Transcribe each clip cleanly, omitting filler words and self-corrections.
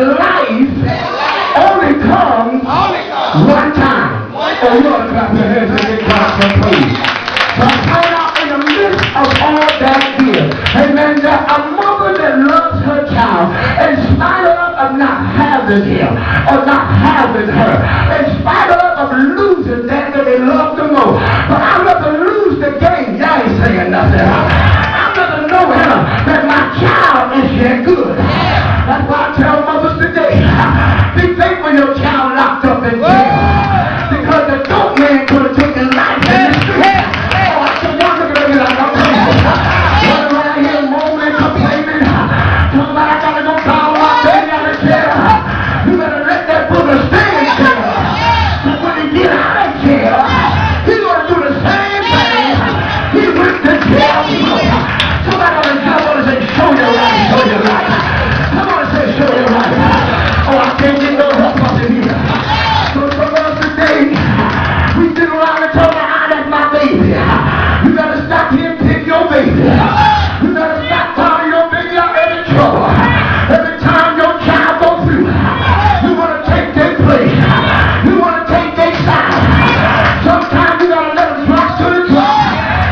life only comes one time. Oh, you ought to clap your hands and give God some praise. So I find out in the midst of all that here, amen, that a mother that loves her child, in spite of not having him or not having her, in spite of losing that they love the most. But I'd rather lose the game. Y'all ain't saying nothing. I'd rather know him that my child is yet good. That's why I tell mothers today, be thankful your child locked up in jail. Because the dope man could have taken life in the street. Oh, I said, y'all look at me like I'm crazy. Running around here moaning, complaining, talking about I gotta go down my baby out of jail. You better let that brother stay in jail. So when he get out of jail, he's gonna do the same thing he went to jail for. Somebody on the jail wanna say, show your life, show your life. Come on and say, show your life. Oh, I can't get no help up in here. So some of us today, we sit around and tell my that's my baby. You better stop here and pick your baby. You better stop calling your baby out every trouble. Every time your child goes through, you want to take their place. You want to take their side. Sometimes you got to let them drop to the drop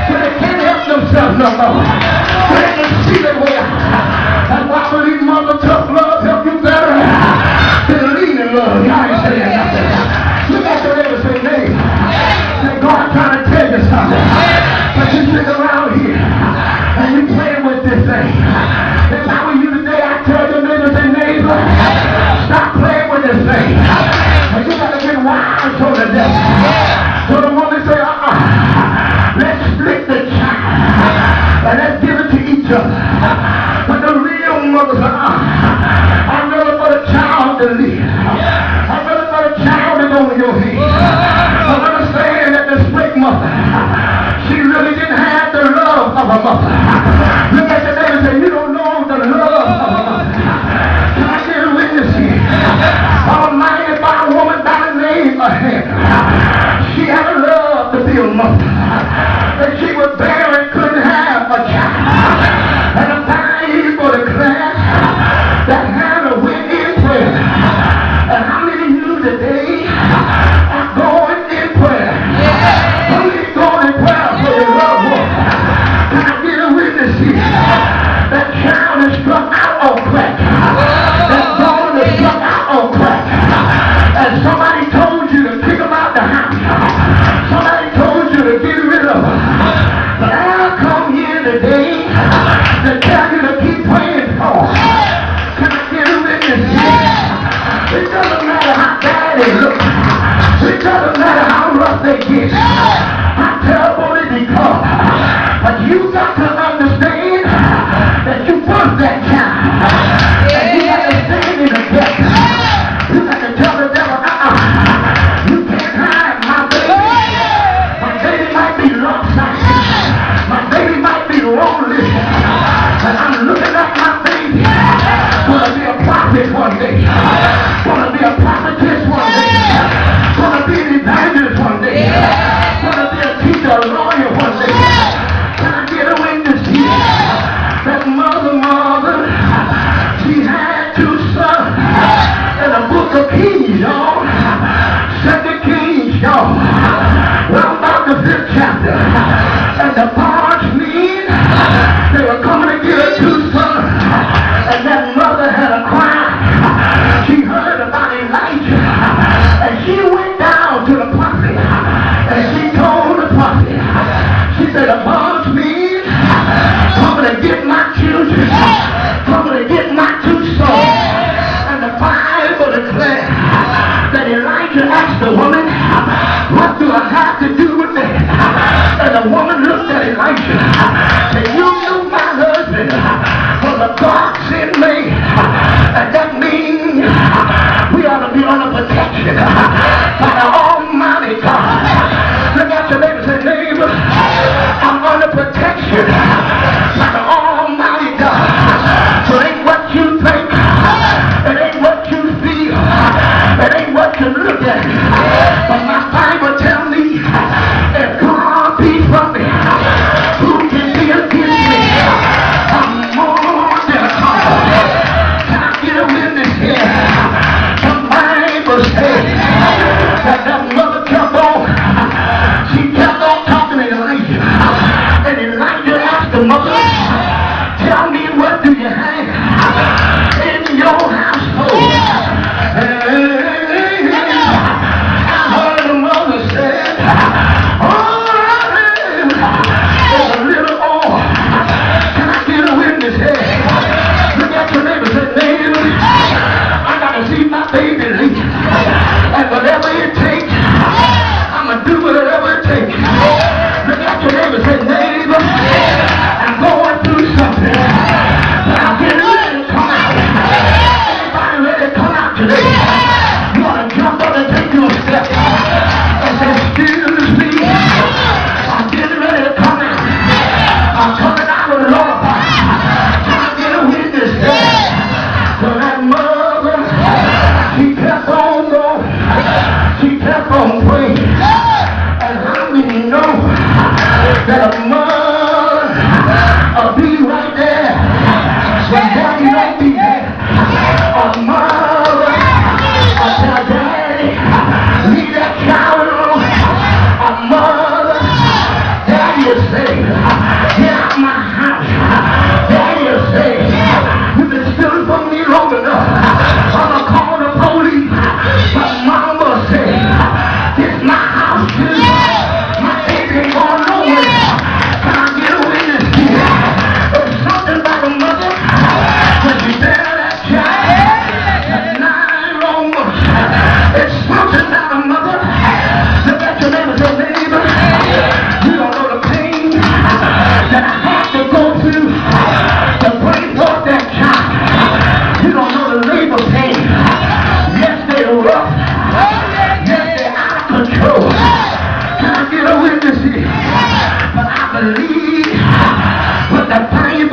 so they can't help themselves no more. So they can see their way out. That's why I believe mother tough love help you better than leaning love. Y'all ain't saying nothing. Look at your neighbor and say, neighbor, say, God trying to tell you something. But you sit around here and you playing with this thing. If I were you today, I'd tell your neighbor, say, neighbor, stop playing with this thing. And you got to get wise on the devil. So the woman say, let's split the child and let's give it to each other. But the real mother said, I'm ready for the child to live. I'm ready for the child to go in your head. I'm understand that the split mother, she really didn't have the love of her mother. Look at the neighbor and say, you don't know the love of her mother. Can I get a witness here? Almighty by a woman by the name of Hannah. She had a love to be a mother. And she was barren, couldn't have a child. And the Bible declares that Hannah went in prayer. And how many of you today are going in prayer? Who is going in prayer for your loved one? Can I get a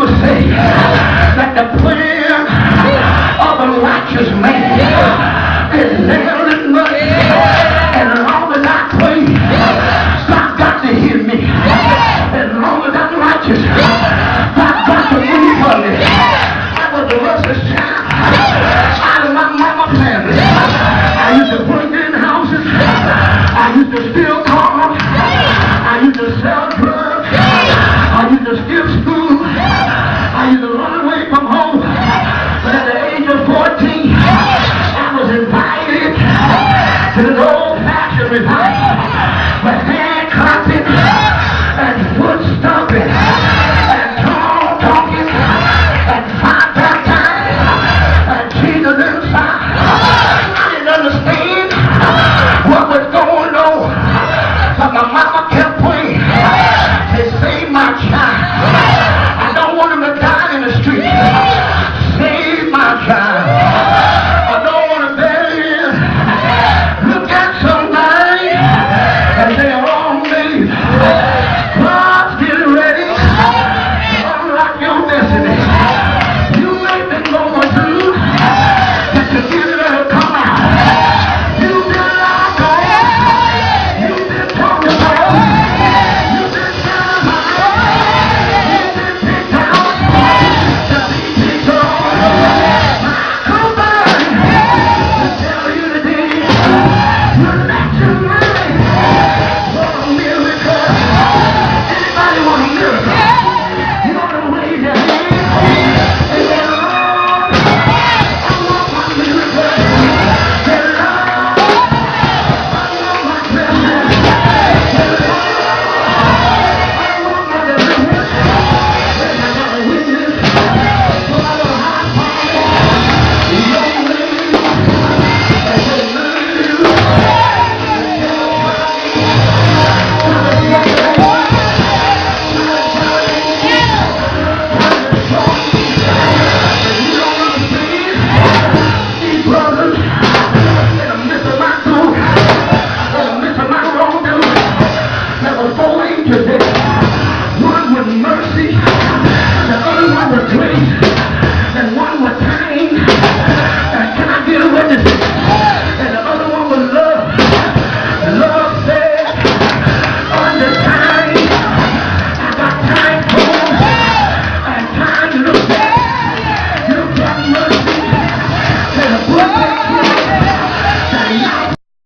Bible says that the prayer of a righteous man is nailed in mud. And as long as I pray, God got to hear me. As long as I'm righteous, God got to move for me. I was the roughest child out of my mama family. I used to break in houses. I used to steal cars. I used to sell drugs. I used to skip school. I used to run away from home. But at the age of 14, I was invited to the old-fashioned revival with hand clapping and foot stomping and tongue talking and fire baptizing and Jesus inside. I didn't understand what was going on, but my mama kept praying to save my child. I don't want him to die in the street. Save my child. I don't want to bury him. Look at somebody and say, oh, me. God's getting ready to unlock your destiny. You may be going through, but you're getting ready to come out. You've been locked on. You've been talked about. You've been down high. You've been picked out. To be picked on. Come back to tell you today. Relax your mind for a miracle. Anybody want a miracle? You want to raise your hand and say, Lord, I want my miracle. Say, Lord, I want my blessing. Say, Lord, I want my deliverance. When I got a witness, so I will high five your name. I say, these brothers in the midst of my soul, in the midst of my wrongdoing, there were 4 angels there. One with mercy, the other one with grace.